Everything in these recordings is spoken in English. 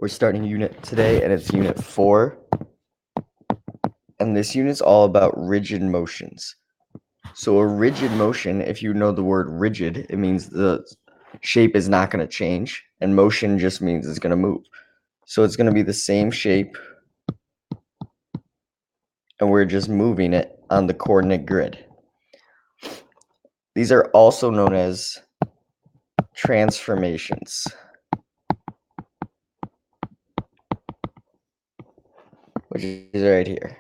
We're starting unit today, and it's unit 4. And this unit's all about rigid motions. So a rigid motion, if you know the word rigid, it means the shape is not going to change, and motion just means it's going to move. So it's going to be the same shape, and we're just moving it on the coordinate grid. These are also known as transformations, which is right here.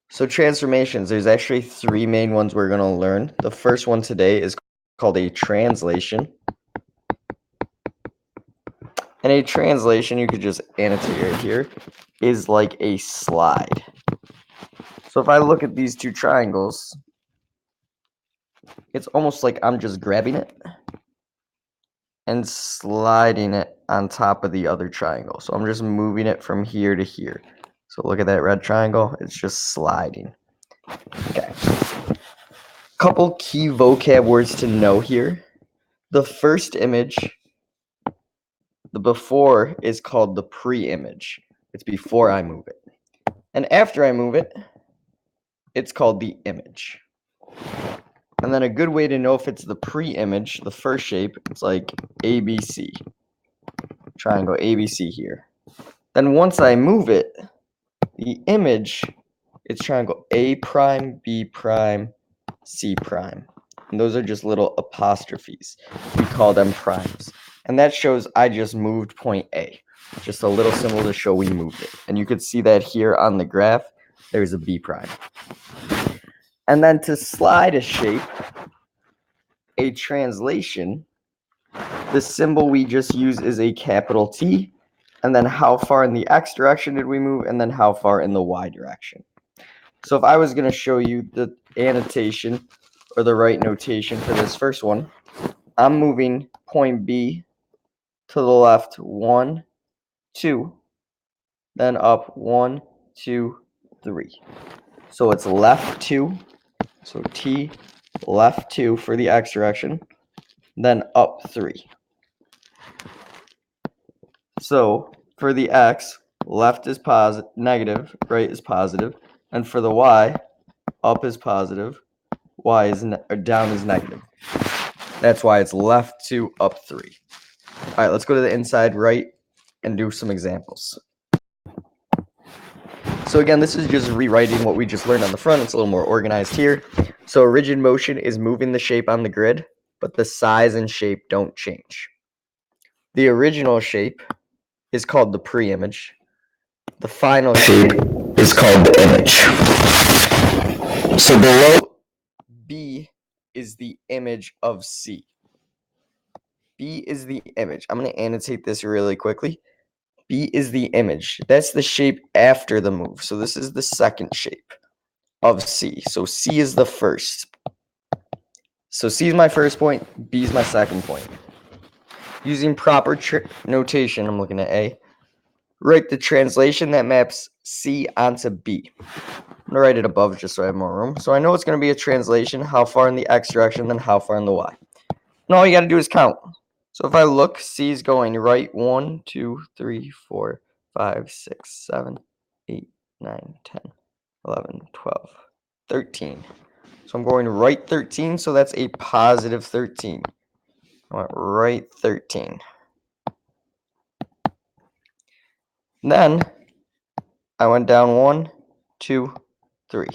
So transformations, there's actually 3 main ones we're going to learn. The first one today is called a translation. And a translation, you could just annotate right here, is like a slide. So if I look at these 2 triangles, it's almost like I'm just grabbing it and sliding it on top of the other triangle. So I'm just moving it from here to here. So look at that red triangle, it's just sliding. Okay. Couple key vocab words to know here. The first image, the before, is called the pre-image. It's before I move it. And after I move it, it's called the image. And then a good way to know if it's the pre-image, the first shape, it's like ABC. Triangle ABC here. Then once I move it, the image, it's triangle A prime, B prime, C prime. And those are just little apostrophes. We call them primes. And that shows I just moved point A. Just a little symbol to show we moved it. And you could see that here on the graph, there's a B prime. And then to slide a shape, a translation, the symbol we just use is a capital T, and then how far in the X direction did we move, and then how far in the Y direction. So if I was going to show you the annotation or the right notation for this first one, I'm moving point B to the left 1, 2, then up 1, 2, 3. So it's left 2, so T, left 2 for the X direction, then up 3. So for the X, left is negative, right is positive, and for the Y, up is positive, Y is down is negative. That's why it's left 2, up 3. All right, let's go to the inside right and do some examples. So again, this is just rewriting what we just learned on the front. It's a little more organized here. So a rigid motion is moving the shape on the grid, but the size and shape don't change. The original shape is called the pre-image. The final shape is called the image. So below B is the image of C. B is the image. I'm going to annotate this really quickly. B is the image. That's the shape after the move. So this is the second shape of C. So C is the first. So C is my first point. B is my second point. Using proper notation, I'm looking at A. Write the translation that maps C onto B. I'm going to write it above just so I have more room. So I know it's going to be a translation, how far in the X direction, then how far in the Y. And all you got to do is count. So if I look, C is going right 1, 2, 3, 4, 5, 6, 7, 8, 9, 10, 11, 12, 13. So I'm going right 13, so that's a positive 13. I went right 13. Then I went down 1, 2, 3.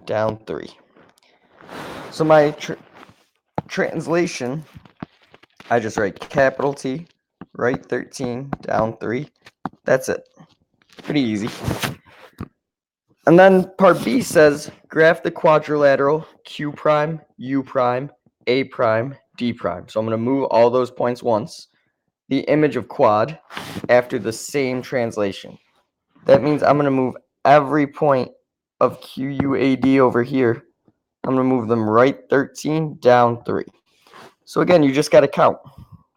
Down 3. So my translation, I just write capital T, right 13, down 3. That's it. Pretty easy. And then part B says, graph the quadrilateral Q prime, U prime, A prime, D prime. So I'm going to move all those points once. The image of quad after the same translation. That means I'm going to move every point of QUAD over here. I'm going to move them right 13, down 3. So again, you just got to count.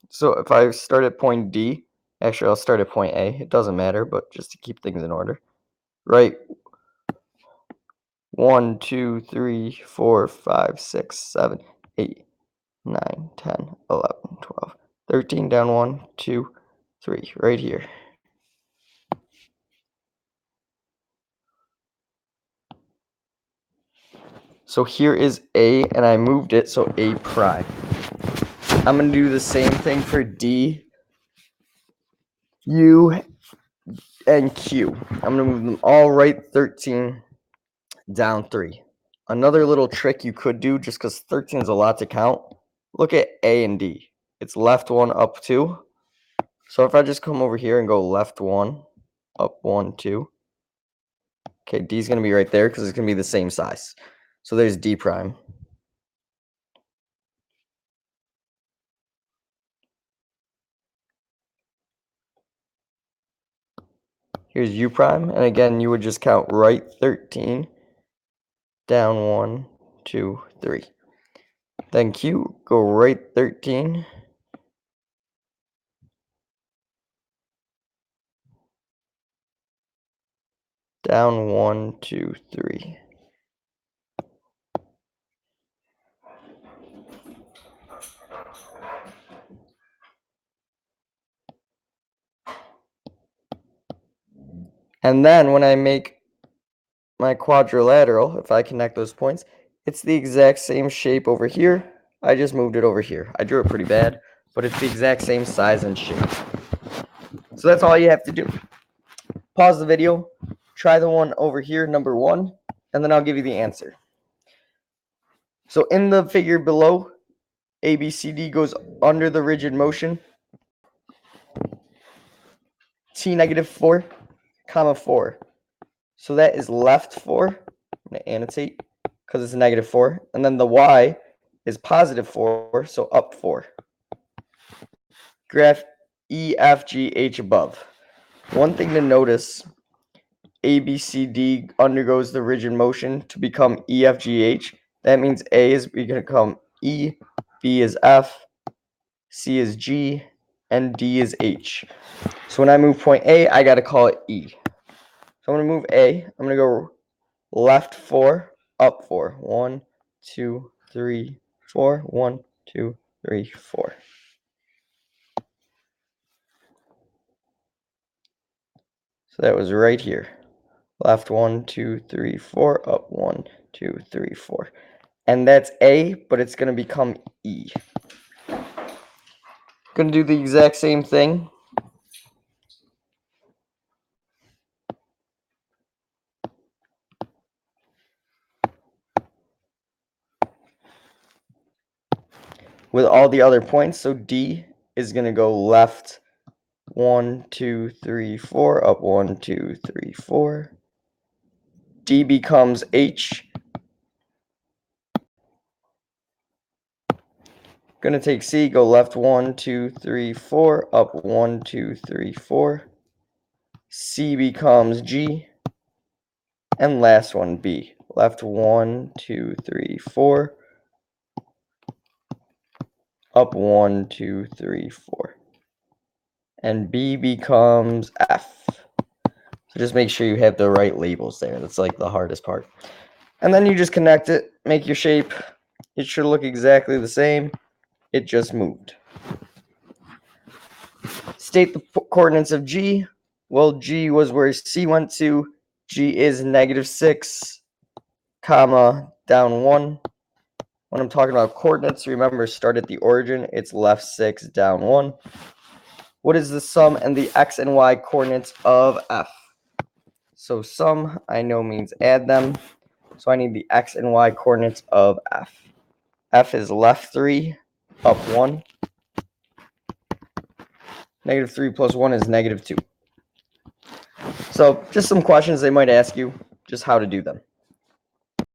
So if I start at point D, actually I'll start at point A. It doesn't matter, but just to keep things in order. Right. 1, 2, 3, 4, 5, 6, 7, 8, 9, 10, 11, 12, 13, down 1, 2, 3, right here. So here is A, and I moved it, so A prime. I'm going to do the same thing for D, U, and Q. I'm going to move them all right 13, down 3. Another little trick you could do, just because 13 is a lot to count, look at A and D. It's left 1, up 2. So if I just come over here and go left 1, up 1, 2. Okay, D is going to be right there because it's going to be the same size. So there's D prime. Here's U prime, and again, you would just count right 13, down 1, 2, 3. Then Q, go right 13, down 1, 2, 3. And then when I make my quadrilateral, if I connect those points, it's the exact same shape over here. I just moved it over here. I drew it pretty bad, but it's the exact same size and shape. So that's all you have to do. Pause the video, try the one over here, number 1, and then I'll give you the answer. So in the figure below, ABCD goes under the rigid motion, T negative 4, comma 4. So that is left 4. I'm going to annotate because it's negative 4. And then the Y is positive 4, so up 4. Graph E, F, G, H above. One thing to notice, ABCD undergoes the rigid motion to become E, F, G, H. That means A is going to become E, B is F, C is G, and D is H. So when I move point A, I got to call it E. So I'm going to move A. I'm going to go left 4, up 4. 1, 2, 3, 4. 1, 2, 3, 4. So that was right here. Left 1, 2, 3, 4. Up 1, 2, 3, 4. And that's A, but it's going to become E. Going to do the exact same thing. With all the other points, so D is going to go left 1, 2, 3, 4, up 1, 2, 3, 4. D becomes H. Gonna take C, go left 1, 2, 3, 4, up 1, 2, 3, 4. C becomes G. And last one, B. Left 1, 2, 3, 4. Up 1, 2, 3, 4. And B becomes F. So just make sure you have the right labels there. That's like the hardest part. And then you just connect it, make your shape. It should look exactly the same. It just moved. State the coordinates of G. Well, G was where C went to. G is -6, comma, down 1. When I'm talking about coordinates, remember, start at the origin. It's left 6, down 1. What is the sum and the x and y coordinates of F? So sum, I know, means add them. So I need the x and y coordinates of F. F is left 3, up 1. -3 plus 1 is -2. So just some questions they might ask you, just how to do them.